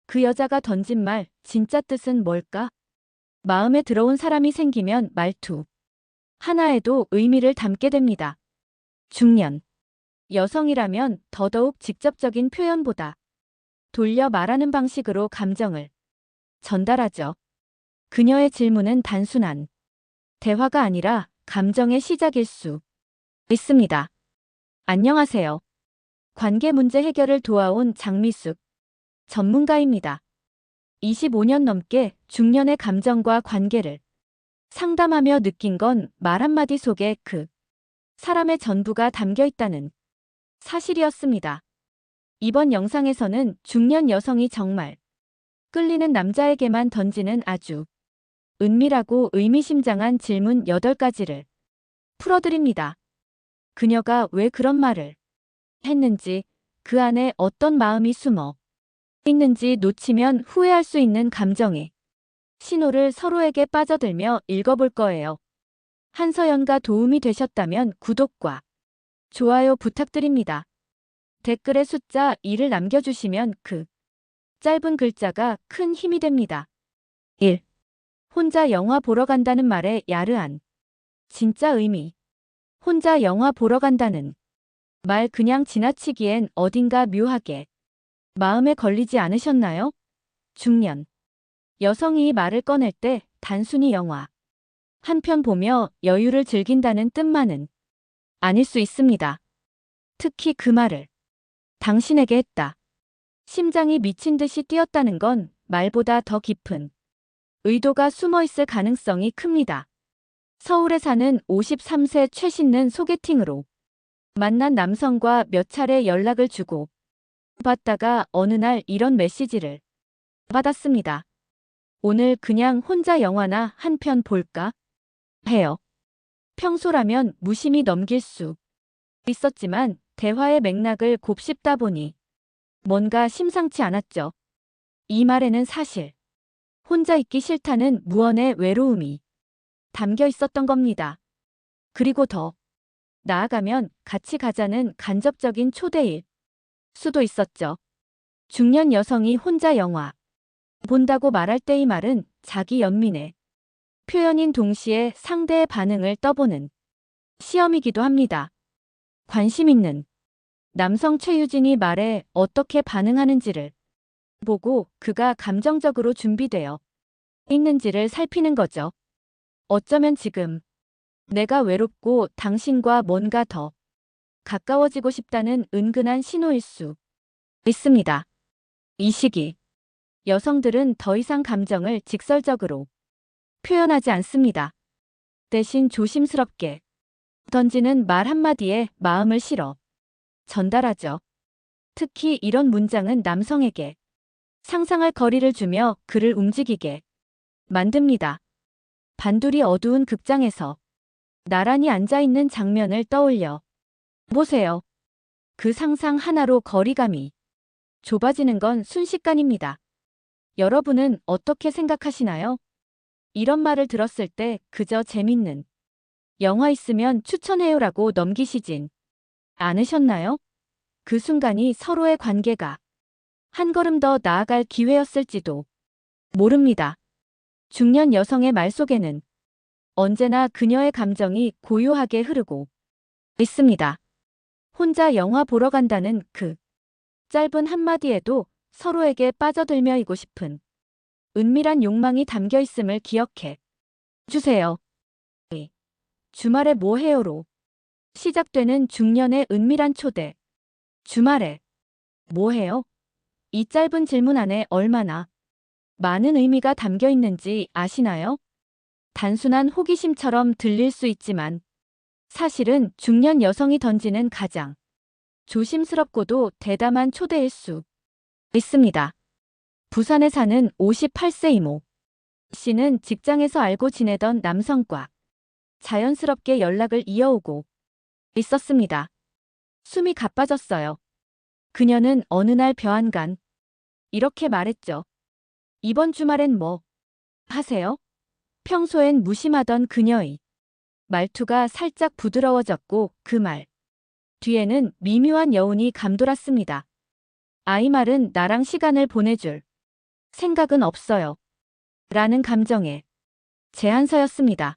그 여자가 던진 말, 진짜 뜻은 뭘까? 마음에 들어온 사람이 생기면 말투 하나에도 의미를 담게 됩니다. 중년. 여성이라면 더더욱 직접적인 표현보다 돌려 말하는 방식으로 감정을 전달하죠. 그녀의 질문은 단순한 대화가 아니라 감정의 시작일 수 있습니다. 안녕하세요. 관계 문제 해결을 도와온 장미숙 전문가입니다. 25년 넘게 중년의 감정과 관계를 상담하며 느낀 건 말 한마디 속에 그 사람의 전부가 담겨 있다는 사실이었습니다. 이번 영상에서는 중년 여성이 정말 끌리는 남자에게만 던지는 아주 은밀하고 의미심장한 질문 8가지를 풀어드립니다. 그녀가 왜 그런 말을 했는지, 그 안에 어떤 마음이 숨어 있는지, 놓치면 후회할 수 있는 감정의 신호를 서로에게 빠져들며 읽어볼 거예요. 한서연가 도움이 되셨다면 구독과 좋아요 부탁드립니다. 댓글에 숫자 2를 남겨주시면 그 짧은 글자가 큰 힘이 됩니다. 1. 혼자 영화 보러 간다는 말의 야르한 진짜 의미. 혼자 영화 보러 간다는 말 그냥 지나치기엔 어딘가 묘하게 마음에 걸리지 않으셨나요? 중년 여성이 이 말을 꺼낼 때 단순히 영화 한 편 보며 여유를 즐긴다는 뜻만은 아닐 수 있습니다. 특히 그 말을 당신에게 했다. 심장이 미친 듯이 뛰었다는 건 말보다 더 깊은 의도가 숨어 있을 가능성이 큽니다. 서울에 사는 53세 최신는 소개팅으로 만난 남성과 몇 차례 연락을 주고 받다가 어느 날 이런 메시지를 받았습니다. 오늘 그냥 혼자 영화나 한 편 볼까 해요. 평소라면 무심히 넘길 수 있었지만 대화의 맥락을 곱씹다 보니 뭔가 심상치 않았죠. 이 말에는 사실 혼자 있기 싫다는 무언의 외로움이 담겨 있었던 겁니다. 그리고 더 나아가면 같이 가자는 간접적인 초대일 수도 있었죠. 중년 여성이 혼자 영화 본다고 말할 때 이 말은 자기 연민의 표현인 동시에 상대의 반응을 떠보는 시험이기도 합니다. 관심 있는 남성 최유진이 말에 어떻게 반응하는지를 보고 그가 감정적으로 준비되어 있는지를 살피는 거죠. 어쩌면 지금 내가 외롭고 당신과 뭔가 더 가까워지고 싶다는 은근한 신호일 수 있습니다. 이 시기 여성들은 더 이상 감정을 직설적으로 표현하지 않습니다. 대신 조심스럽게 던지는 말 한마디에 마음을 실어 전달하죠. 특히 이런 문장은 남성에게 상상할 거리를 주며 그를 움직이게 만듭니다. 반둘이 어두운 극장에서 나란히 앉아있는 장면을 떠올려 보세요. 그 상상 하나로 거리감이 좁아지는 건 순식간입니다. 여러분은 어떻게 생각하시나요? 이런 말을 들었을 때 그저 재밌는 영화 있으면 추천해요라고 넘기시진 않으셨나요? 그 순간이 서로의 관계가 한 걸음 더 나아갈 기회였을지도 모릅니다. 중년 여성의 말 속에는 언제나 그녀의 감정이 고요하게 흐르고 있습니다. 혼자 영화 보러 간다는 그 짧은 한마디에도 서로에게 빠져들며이고 싶은 은밀한 욕망이 담겨 있음을 기억해 주세요. 주말에 뭐 해요로 시작되는 중년의 은밀한 초대. 주말에 뭐 해요? 이 짧은 질문 안에 얼마나 많은 의미가 담겨 있는지 아시나요? 단순한 호기심처럼 들릴 수 있지만 사실은 중년 여성이 던지는 가장 조심스럽고도 대담한 초대일 수 있습니다. 부산에 사는 58세 이모 씨는 직장에서 알고 지내던 남성과 자연스럽게 연락을 이어오고 있었습니다. 숨이 가빠졌어요. 그녀는 어느 날 벼안간 이렇게 말했죠. 이번 주말엔 뭐 하세요? 평소엔 무심하던 그녀의 말투가 살짝 부드러워졌고 그 말 뒤에는 미묘한 여운이 감돌았습니다. 아이 말은 나랑 시간을 보내줄 생각은 없어요. 라는 감정의 제안서였습니다.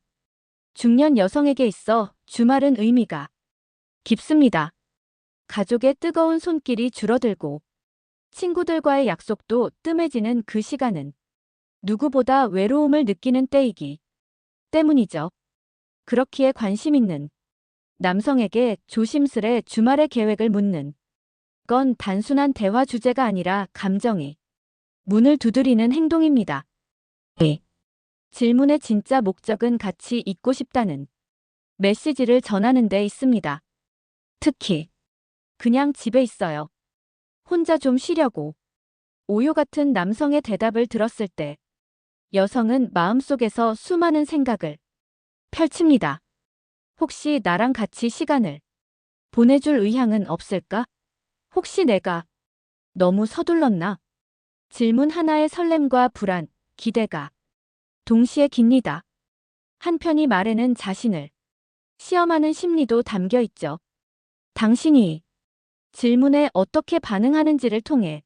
중년 여성에게 있어 주말은 의미가 깊습니다. 가족의 뜨거운 손길이 줄어들고 친구들과의 약속도 뜸해지는 그 시간은 누구보다 외로움을 느끼는 때이기 때문이죠. 그렇기에 관심 있는 남성에게 조심스레 주말의 계획을 묻는 건 단순한 대화 주제가 아니라 감정이 문을 두드리는 행동입니다. 네. 질문의 진짜 목적은 같이 있고 싶다는 메시지를 전하는 데 있습니다. 특히 그냥 집에 있어요. 혼자 좀 쉬려고. 오요 같은 남성의 대답을 들었을 때 여성은 마음속에서 수많은 생각을 펼칩니다. 혹시 나랑 같이 시간을 보내줄 의향은 없을까? 혹시 내가 너무 서둘렀나? 질문 하나의 설렘과 불안, 기대가 동시에 깁니다. 한편 이 말에는 자신을 시험하는 심리도 담겨 있죠. 당신이 질문에 어떻게 반응하는지를 통해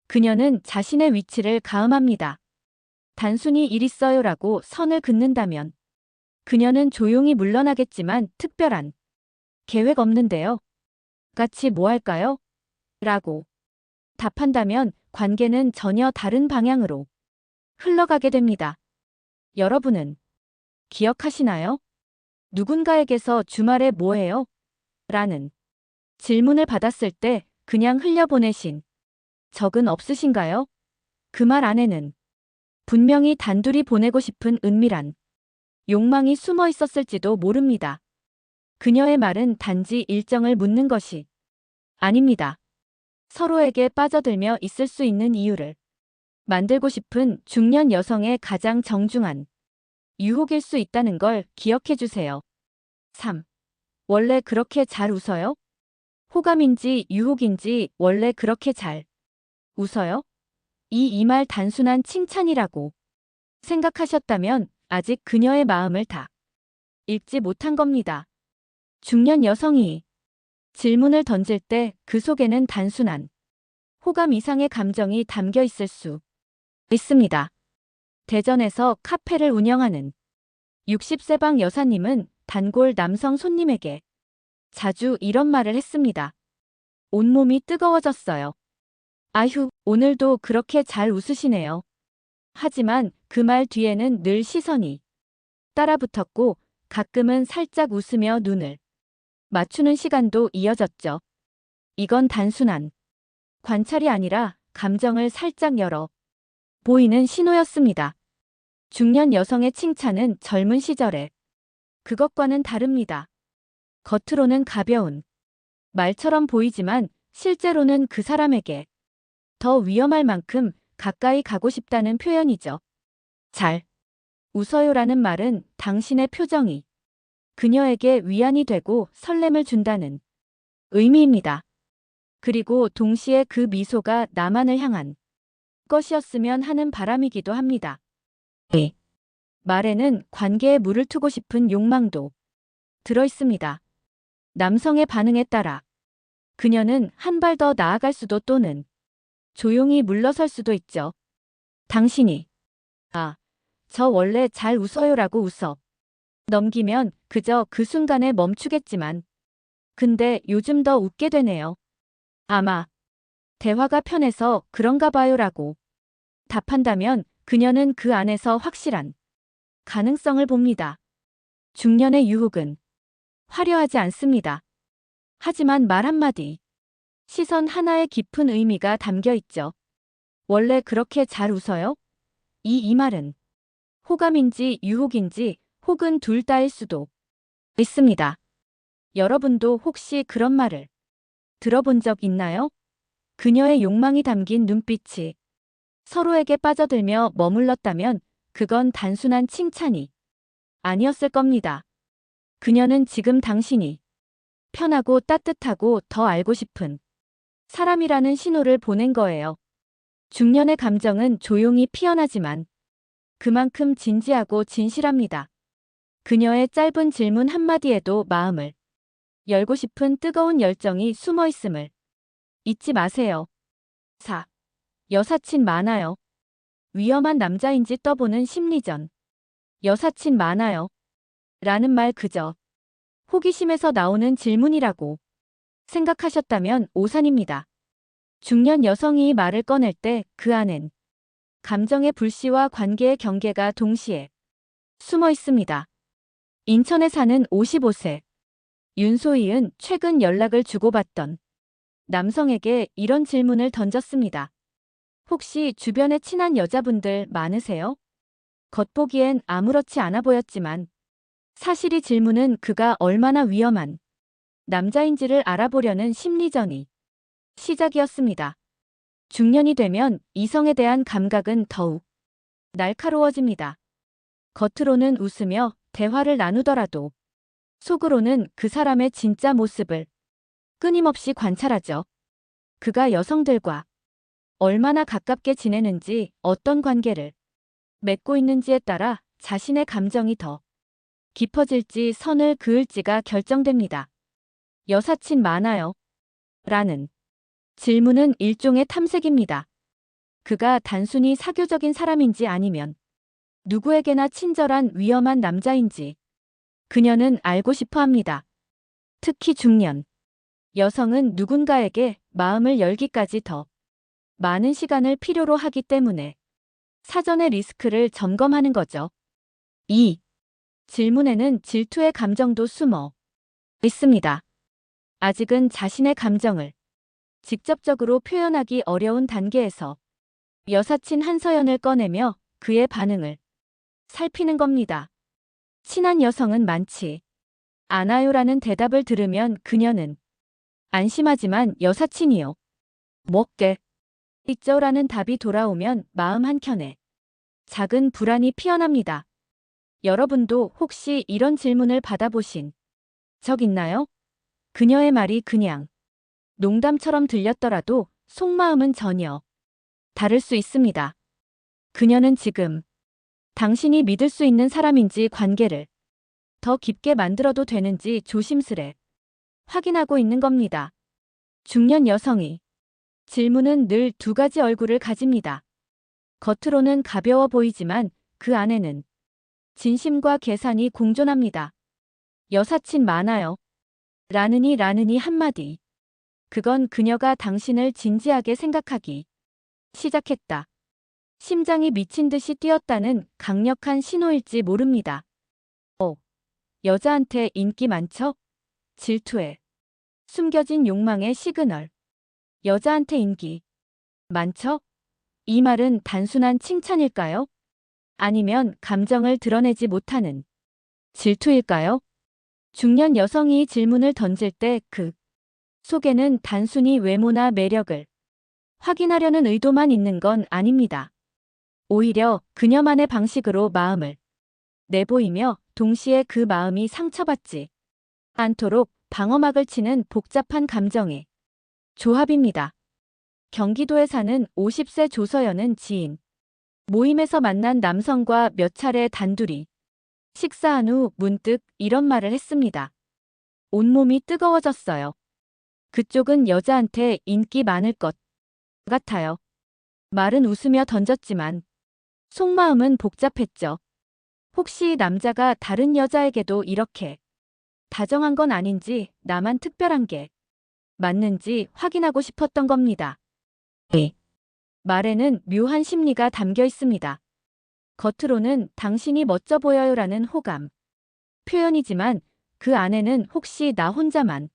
그녀는 자신의 위치를 가늠합니다. 단순히 일 있어요라고 선을 긋는다면 그녀는 조용히 물러나겠지만 특별한 계획 없는데요. 같이 뭐 할까요? 라고 답한다면 관계는 전혀 다른 방향으로 흘러가게 됩니다. 여러분은 기억하시나요? 누군가에게서 주말에 뭐 해요? 라는 질문을 받았을 때 그냥 흘려보내신 적은 없으신가요? 그 말 안에는 분명히 단둘이 보내고 싶은 은밀한 욕망이 숨어 있었을지도 모릅니다. 그녀의 말은 단지 일정을 묻는 것이 아닙니다. 서로에게 빠져들며 있을 수 있는 이유를 만들고 싶은 중년 여성의 가장 정중한 유혹일 수 있다는 걸 기억해 주세요. 3. 원래 그렇게 잘 웃어요? 호감인지 유혹인지 원래 그렇게 잘 웃어요? 이 말 단순한 칭찬이라고 생각하셨다면 아직 그녀의 마음을 다 읽지 못한 겁니다. 중년 여성이 질문을 던질 때 그 속에는 단순한 호감 이상의 감정이 담겨 있을 수 있습니다. 대전에서 카페를 운영하는 60세방 여사님은 단골 남성 손님에게 자주 이런 말을 했습니다. 온몸이 뜨거워졌어요. 아휴, 오늘도 그렇게 잘 웃으시네요. 하지만 그 말 뒤에는 늘 시선이 따라붙었고 가끔은 살짝 웃으며 눈을 맞추는 시간도 이어졌죠. 이건 단순한 관찰이 아니라 감정을 살짝 열어 보이는 신호였습니다. 중년 여성의 칭찬은 젊은 시절에 그것과는 다릅니다. 겉으로는 가벼운 말처럼 보이지만 실제로는 그 사람에게 더 위험할 만큼 가까이 가고 싶다는 표현이죠. 잘 웃어요라는 말은 당신의 표정이 그녀에게 위안이 되고 설렘을 준다는 의미입니다. 그리고 동시에 그 미소가 나만을 향한 것이었으면 하는 바람이기도 합니다. 네. 말에는 관계에 물을 트고 싶은 욕망도 들어 있습니다. 남성의 반응에 따라 그녀는 한 발 더 나아갈 수도 또는 조용히 물러설 수도 있죠. 당신이 저 원래 잘 웃어요라고 웃어 넘기면 그저 그 순간에 멈추겠지만 근데 요즘 더 웃게 되네요. 아마 대화가 편해서 그런가 봐요라고 답한다면 그녀는 그 안에서 확실한 가능성을 봅니다. 중년의 유혹은 화려하지 않습니다. 하지만 말 한마디, 시선 하나에 깊은 의미가 담겨 있죠. 원래 그렇게 잘 웃어요? 이 말은 호감인지 유혹인지 혹은 둘 다일 수도 있습니다. 여러분도 혹시 그런 말을 들어본 적 있나요? 그녀의 욕망이 담긴 눈빛이 서로에게 빠져들며 머물렀다면 그건 단순한 칭찬이 아니었을 겁니다. 그녀는 지금 당신이 편하고 따뜻하고 더 알고 싶은 사람이라는 신호를 보낸 거예요. 중년의 감정은 조용히 피어나지만 그만큼 진지하고 진실합니다. 그녀의 짧은 질문 한마디에도 마음을 열고 싶은 뜨거운 열정이 숨어 있음을 잊지 마세요. 4. 여사친 많아요. 위험한 남자인지 떠보는 심리전. 여사친 많아요. 라는 말 그저 호기심에서 나오는 질문이라고 생각하셨다면 오산입니다. 중년 여성이 이 말을 꺼낼 때 그 안엔 감정의 불씨와 관계의 경계가 동시에 숨어 있습니다. 인천에 사는 55세 윤소희은 최근 연락을 주고받던 남성에게 이런 질문을 던졌습니다. 혹시 주변에 친한 여자분들 많으세요? 겉보기엔 아무렇지 않아 보였지만 사실 이 질문은 그가 얼마나 위험한 남자인지를 알아보려는 심리전이 시작이었습니다. 중년이 되면 이성에 대한 감각은 더욱 날카로워집니다. 겉으로는 웃으며 대화를 나누더라도 속으로는 그 사람의 진짜 모습을 끊임없이 관찰하죠. 그가 여성들과 얼마나 가깝게 지내는지, 어떤 관계를 맺고 있는지에 따라 자신의 감정이 더 깊어질지 선을 그을지가 결정됩니다. 여사친 많아요. 라는 질문은 일종의 탐색입니다. 그가 단순히 사교적인 사람인지 아니면 누구에게나 친절한 위험한 남자인지 그녀는 알고 싶어 합니다. 특히 중년 여성은 누군가에게 마음을 열기까지 더 많은 시간을 필요로 하기 때문에 사전에 리스크를 점검하는 거죠. 이 질문에는 질투의 감정도 숨어 있습니다. 아직은 자신의 감정을 직접적으로 표현하기 어려운 단계에서 여사친 한서연을 꺼내며 그의 반응을 살피는 겁니다. 친한 여성은 많지 않아요라는 대답을 들으면 그녀는 안심하지만 여사친이요. 뭐게? 있죠라는 답이 돌아오면 마음 한켠에 작은 불안이 피어납니다. 여러분도 혹시 이런 질문을 받아보신 적 있나요? 그녀의 말이 그냥 농담처럼 들렸더라도 속마음은 전혀 다를 수 있습니다. 그녀는 지금 당신이 믿을 수 있는 사람인지 관계를 더 깊게 만들어도 되는지 조심스레 확인하고 있는 겁니다. 중년 여성이 질문은 늘 두 가지 얼굴을 가집니다. 겉으로는 가벼워 보이지만 그 안에는 진심과 계산이 공존합니다. 여사친 많아요. 라느니 한마디. 그건 그녀가 당신을 진지하게 생각하기 시작했다. 심장이 미친 듯이 뛰었다는 강력한 신호일지 모릅니다. 여자한테 인기 많죠? 질투에 숨겨진 욕망의 시그널. 여자한테 인기 많죠? 이 말은 단순한 칭찬일까요? 아니면 감정을 드러내지 못하는 질투일까요? 중년 여성이 이 질문을 던질 때 그 속에는 단순히 외모나 매력을 확인하려는 의도만 있는 건 아닙니다. 오히려 그녀만의 방식으로 마음을 내보이며 동시에 그 마음이 상처받지 않도록 방어막을 치는 복잡한 감정의 조합입니다. 경기도에 사는 50세 조서연은 지인 모임에서 만난 남성과 몇 차례 단둘이 식사한 후 문득 이런 말을 했습니다. 온몸이 뜨거워졌어요. 그쪽은 여자한테 인기 많을 것 같아요. 말은 웃으며 던졌지만 속마음은 복잡했죠. 혹시 남자가 다른 여자에게도 이렇게 다정한 건 아닌지, 나만 특별한 게 맞는지 확인하고 싶었던 겁니다. 이 말에는 묘한 심리가 담겨 있습니다. 겉으로는 당신이 멋져 보여요라는 호감 표현이지만 그 안에는 혹시 나 혼자만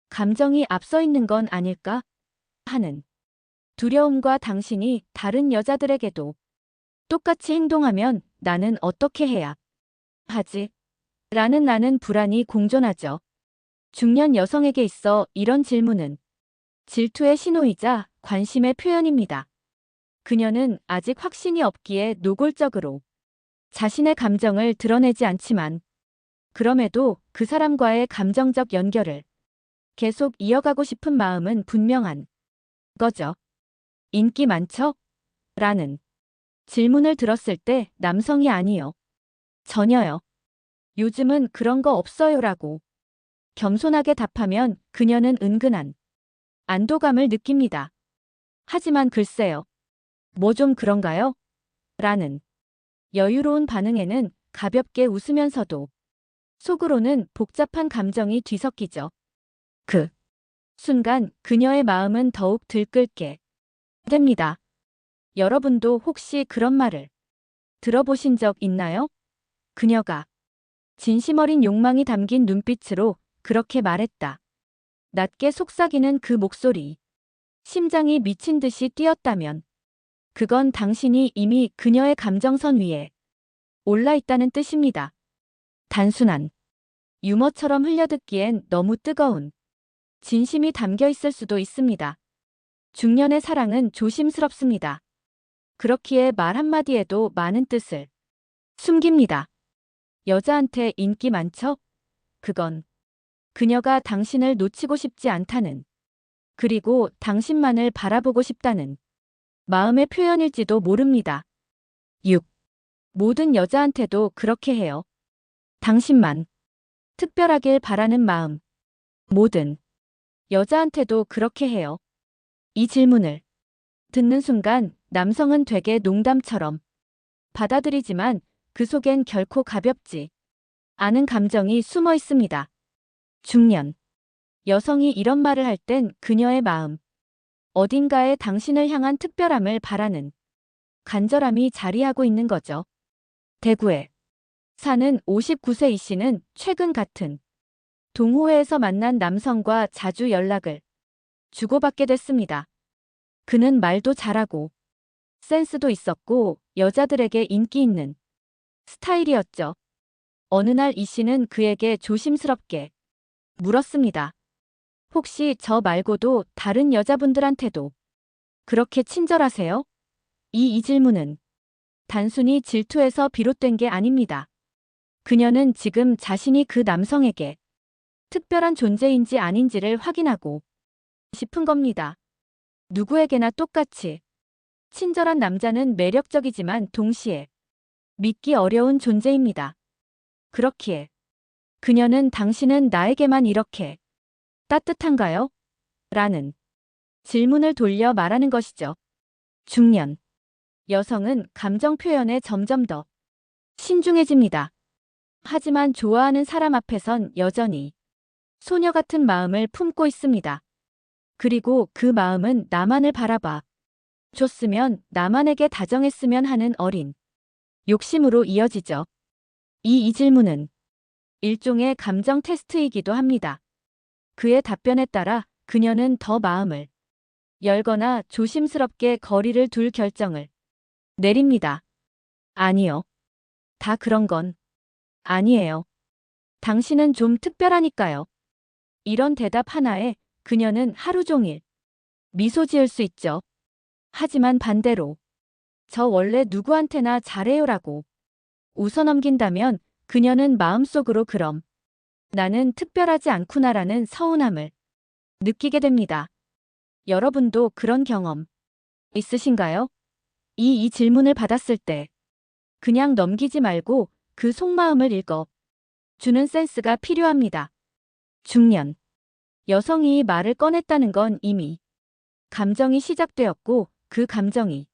감정이 앞서 있는 건 아닐까 하는 두려움과 당신이 다른 여자들에게도 똑같이 행동하면 나는 어떻게 해야 하지? 라는 나는 불안이 공존하죠. 중년 여성에게 있어 이런 질문은 질투의 신호이자 관심의 표현입니다. 그녀는 아직 확신이 없기에 노골적으로 자신의 감정을 드러내지 않지만 그럼에도 그 사람과의 감정적 연결을 계속 이어가고 싶은 마음은 분명한 거죠. 인기 많죠? 라는 질문을 들었을 때 남성이 아니요. 전혀요. 요즘은 그런 거 없어요라고 겸손하게 답하면 그녀는 은근한 안도감을 느낍니다. 하지만 글쎄요. 뭐 좀 그런가요? 라는 여유로운 반응에는 가볍게 웃으면서도 속으로는 복잡한 감정이 뒤섞이죠. 그 순간 그녀의 마음은 더욱 들끓게 됩니다. 여러분도 혹시 그런 말을 들어보신 적 있나요? 그녀가 진심 어린 욕망이 담긴 눈빛으로 그렇게 말했다. 낮게 속삭이는 그 목소리. 심장이 미친 듯이 뛰었다면 그건 당신이 이미 그녀의 감정선 위에 올라 있다는 뜻입니다. 단순한 유머처럼 흘려듣기엔 너무 뜨거운 진심이 담겨 있을 수도 있습니다. 중년의 사랑은 조심스럽습니다. 그렇기에 말 한마디에도 많은 뜻을 숨깁니다. 여자한테 인기 많죠? 그건 그녀가 당신을 놓치고 싶지 않다는, 그리고 당신만을 바라보고 싶다는 마음의 표현일지도 모릅니다. 6. 모든 여자한테도 그렇게 해요. 당신만 특별하길 바라는 마음. 모든 여자한테도 그렇게 해요. 이 질문을 듣는 순간 남성은 되게 농담처럼 받아들이지만 그 속엔 결코 가볍지 않은 감정이 숨어 있습니다. 중년 여성이 이런 말을 할 땐 그녀의 마음, 어딘가에 당신을 향한 특별함을 바라는 간절함이 자리하고 있는 거죠. 대구에 사는 59세 이 씨는 최근 같은 동호회에서 만난 남성과 자주 연락을 주고받게 됐습니다. 그는 말도 잘하고 센스도 있었고 여자들에게 인기 있는 스타일이었죠. 어느 날 이 씨는 그에게 조심스럽게 물었습니다. 혹시 저 말고도 다른 여자분들한테도 그렇게 친절하세요? 이 질문은 단순히 질투에서 비롯된 게 아닙니다. 그녀는 지금 자신이 그 남성에게 특별한 존재인지 아닌지를 확인하고 싶은 겁니다. 누구에게나 똑같이 친절한 남자는 매력적이지만 동시에 믿기 어려운 존재입니다. 그렇기에 그녀는 당신은 나에게만 이렇게 따뜻한가요? 라는 질문을 돌려 말하는 것이죠. 중년 여성은 감정 표현에 점점 더 신중해집니다. 하지만 좋아하는 사람 앞에선 여전히 소녀 같은 마음을 품고 있습니다. 그리고 그 마음은 나만을 바라봐 줬으면, 나만에게 다정했으면 하는 어린 욕심으로 이어지죠. 이 질문은 일종의 감정 테스트이기도 합니다. 그의 답변에 따라 그녀는 더 마음을 열거나 조심스럽게 거리를 둘 결정을 내립니다. 아니요. 다 그런 건 아니에요. 당신은 좀 특별하니까요. 이런 대답 하나에 그녀는 하루 종일 미소 지을 수 있죠. 하지만 반대로 저 원래 누구한테나 잘해요라고 웃어넘긴다면 그녀는 마음속으로 그럼 나는 특별하지 않구나라는 서운함을 느끼게 됩니다. 여러분도 그런 경험 있으신가요? 이 질문을 받았을 때 그냥 넘기지 말고 그 속마음을 읽어 주는 센스가 필요합니다. 중년 여성이 말을 꺼냈다는 건 이미 감정이 시작되었고 그 감정이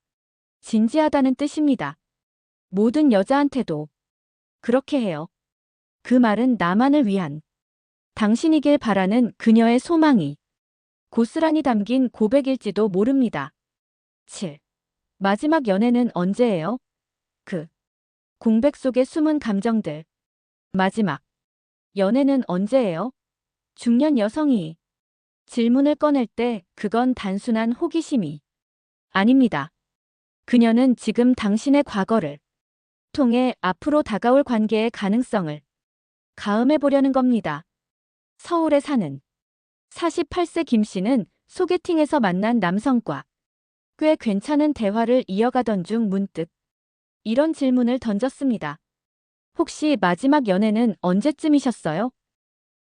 진지하다는 뜻입니다. 모든 여자한테도 그렇게 해요. 그 말은 나만을 위한 당신이길 바라는 그녀의 소망이 고스란히 담긴 고백일지도 모릅니다. 7. 마지막 연애는 언제예요? 그 공백 속에 숨은 감정들. 마지막 연애는 언제예요? 중년 여성이 질문을 꺼낼 때 그건 단순한 호기심이 아닙니다. 그녀는 지금 당신의 과거를 통해 앞으로 다가올 관계의 가능성을 가늠해 보려는 겁니다. 서울에 사는 48세 김 씨는 소개팅에서 만난 남성과 꽤 괜찮은 대화를 이어가던 중 문득 이런 질문을 던졌습니다. 혹시 마지막 연애는 언제쯤이셨어요?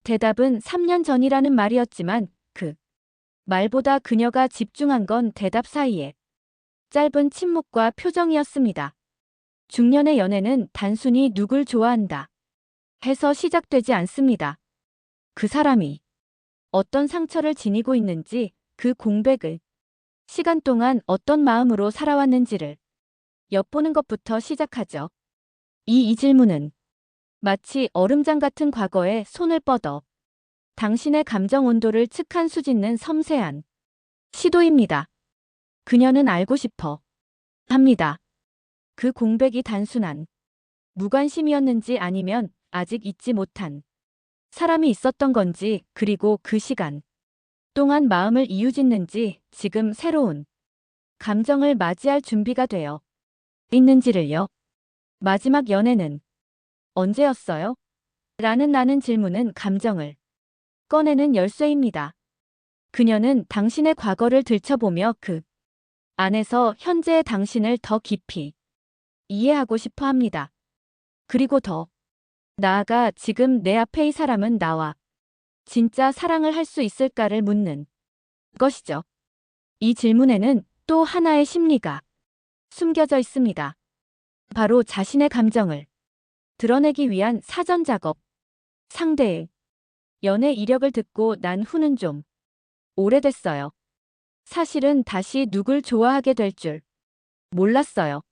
대답은 3년 전이라는 말이었지만 그 말보다 그녀가 집중한 건 대답 사이에 짧은 침묵과 표정이었습니다. 중년의 연애는 단순히 누굴 좋아한다 해서 시작되지 않습니다. 그 사람이 어떤 상처를 지니고 있는지, 그 공백을 시간 동안 어떤 마음으로 살아왔는지를 엿보는 것부터 시작하죠. 이 질문은 마치 얼음장 같은 과거에 손을 뻗어 당신의 감정 온도를 측한 수짓는 섬세한 시도입니다. 그녀는 알고 싶어 합니다. 그 공백이 단순한 무관심이었는지 아니면 아직 잊지 못한 사람이 있었던 건지, 그리고 그 시간 동안 마음을 이유짓는지, 지금 새로운 감정을 맞이할 준비가 되어 있는지를요. 마지막 연애는 언제였어요? 라는 질문은 감정을 꺼내는 열쇠입니다. 그녀는 당신의 과거를 들춰보며 그 안에서 현재의 당신을 더 깊이 이해하고 싶어 합니다. 그리고 더 나아가 지금 내 앞에 이 사람은 나와 진짜 사랑을 할 수 있을까를 묻는 것이죠. 이 질문에는 또 하나의 심리가 숨겨져 있습니다. 바로 자신의 감정을 드러내기 위한 사전 작업. 상대의 연애 이력을 듣고 난 후는 좀 오래됐어요. 사실은 다시 누굴 좋아하게 될 줄 몰랐어요.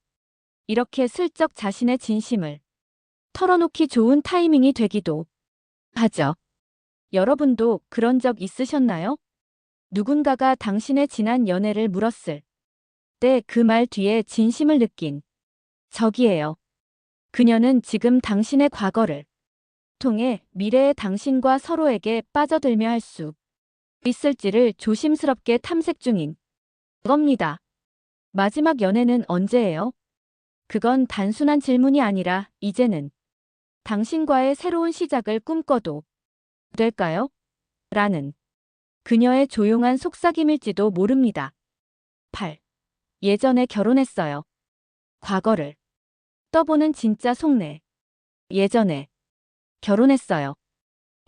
이렇게 슬쩍 자신의 진심을 털어놓기 좋은 타이밍이 되기도 하죠. 여러분도 그런 적 있으셨나요? 누군가가 당신의 지난 연애를 물었을 때 그 말 뒤에 진심을 느낀 적이에요. 그녀는 지금 당신의 과거를 통해 미래의 당신과 서로에게 빠져들며 할 수 있을지를 조심스럽게 탐색 중인 겁니다. 마지막 연애는 언제예요? 그건 단순한 질문이 아니라 이제는 당신과의 새로운 시작을 꿈꿔도 될까요? 라는 그녀의 조용한 속삭임일지도 모릅니다. 8. 예전에 결혼했어요. 과거를 떠보는 진짜 속내. 예전에 결혼했어요.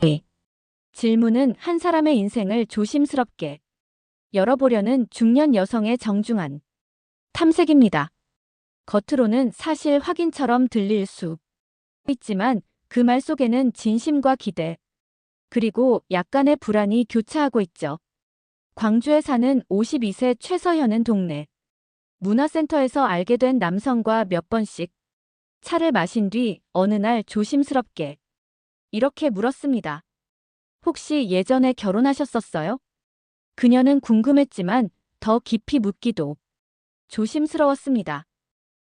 이 질문은 한 사람의 인생을 조심스럽게 열어보려는 중년 여성의 정중한 탐색입니다. 겉으로는 사실 확인처럼 들릴 수 있지만 그 말 속에는 진심과 기대, 그리고 약간의 불안이 교차하고 있죠. 광주에 사는 52세 최서현은 동네 문화센터에서 알게 된 남성과 몇 번씩 차를 마신 뒤 어느 날 조심스럽게 이렇게 물었습니다. 혹시 예전에 결혼하셨었어요? 그녀는 궁금했지만 더 깊이 묻기도 조심스러웠습니다.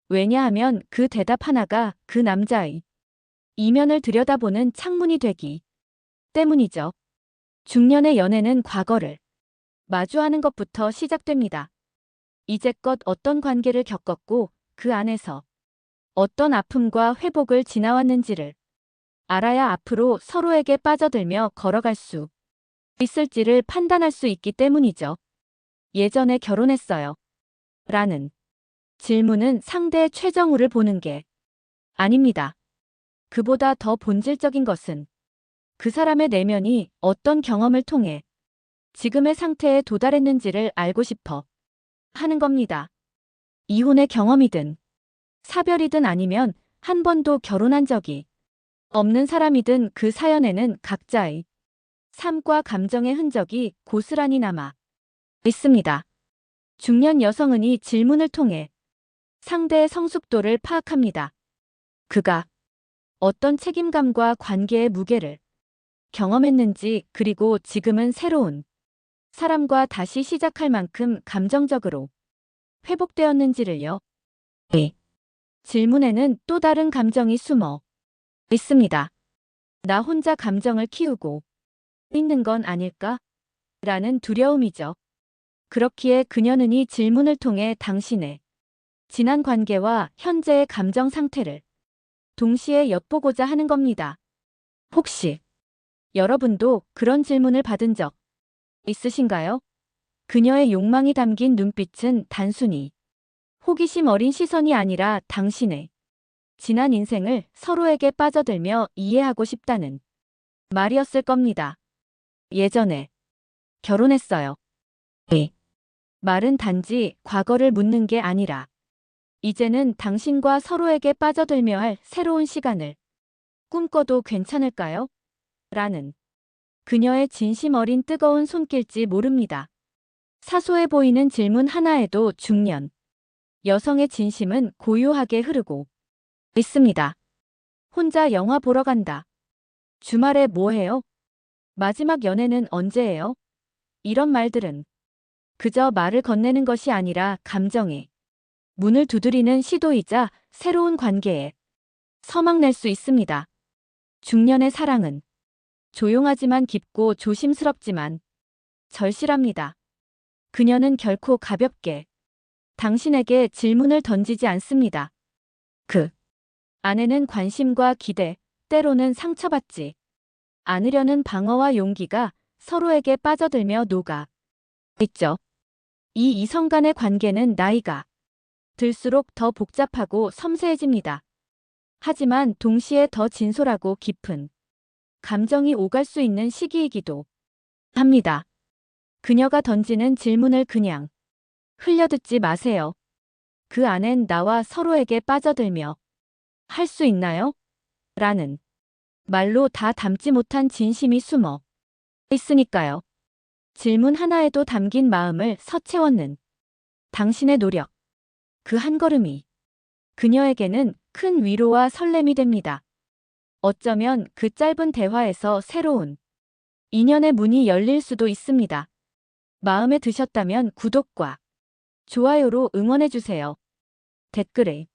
왜냐하면 그 대답 하나가 그 남자의 이면을 들여다보는 창문이 되기 때문이죠. 중년의 연애는 과거를 마주하는 것부터 시작됩니다. 이제껏 어떤 관계를 겪었고 그 안에서 어떤 아픔과 회복을 지나왔는지를 알아야 앞으로 서로에게 빠져들며 걸어갈 수 있을지를 판단할 수 있기 때문이죠. 예전에 결혼했어요. 라는 질문은 상대의 최정우를 보는 게 아닙니다. 그보다 더 본질적인 것은 그 사람의 내면이 어떤 경험을 통해 지금의 상태에 도달했는지를 알고 싶어 하는 겁니다. 이혼의 경험이든 사별이든 아니면 한 번도 결혼한 적이 없는 사람이든 그 사연에는 각자의 삶과 감정의 흔적이 고스란히 남아 있습니다. 중년 여성은 이 질문을 통해 상대의 성숙도를 파악합니다. 그가 어떤 책임감과 관계의 무게를 경험했는지, 그리고 지금은 새로운 사람과 다시 시작할 만큼 감정적으로 회복되었는지를요. 이 질문에는 또 다른 감정이 숨어 있습니다. 나 혼자 감정을 키우고 있는 건 아닐까? 라는 두려움이죠. 그렇기에 그녀는 이 질문을 통해 당신의 지난 관계와 현재의 감정 상태를 동시에 엿보고자 하는 겁니다. 혹시 여러분도 그런 질문을 받은 적 있으신가요? 그녀의 욕망이 담긴 눈빛은 단순히 호기심 어린 시선이 아니라 당신의 지난 인생을 서로에게 빠져들며 이해하고 싶다는 말이었을 겁니다. 예전에 결혼했어요. 이 말은 단지 과거를 묻는 게 아니라 이제는 당신과 서로에게 빠져들며 할 새로운 시간을 꿈꿔도 괜찮을까요? 라는 그녀의 진심 어린 뜨거운 손길지 모릅니다. 사소해 보이는 질문 하나에도 중년 여성의 진심은 고요하게 흐르고 있습니다. 혼자 영화 보러 간다. 주말에 뭐 해요? 마지막 연애는 언제예요? 이런 말들은 그저 말을 건네는 것이 아니라 감정에 문을 두드리는 시도이자 새로운 관계에 서막 낼 수 있습니다. 중년의 사랑은 조용하지만 깊고 조심스럽지만 절실합니다. 그녀는 결코 가볍게 당신에게 질문을 던지지 않습니다. 그 안에는 관심과 기대, 때로는 상처받지 않으려는 방어와 용기가 서로에게 빠져들며 녹아 있죠. 이 이성 간의 관계는 나이가 들수록 더 복잡하고 섬세해집니다. 하지만 동시에 더 진솔하고 깊은 감정이 오갈 수 있는 시기이기도 합니다. 그녀가 던지는 질문을 그냥 흘려듣지 마세요. 그 안엔 나와 서로에게 빠져들며 할 수 있나요? 라는 말로 다 담지 못한 진심이 숨어 있으니까요. 질문 하나에도 담긴 마음을 서채웠는 당신의 노력. 그 한 걸음이 그녀에게는 큰 위로와 설렘이 됩니다. 어쩌면 그 짧은 대화에서 새로운 인연의 문이 열릴 수도 있습니다. 마음에 드셨다면 구독과 좋아요로 응원해주세요. 댓글에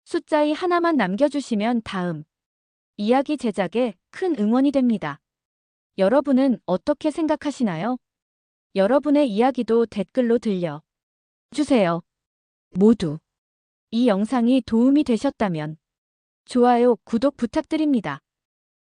숫자이 하나만 남겨주시면 다음 이야기 제작에 큰 응원이 됩니다. 여러분은 어떻게 생각하시나요? 여러분의 이야기도 댓글로 들려주세요. 모두 이 영상이 도움이 되셨다면 좋아요, 구독 부탁드립니다.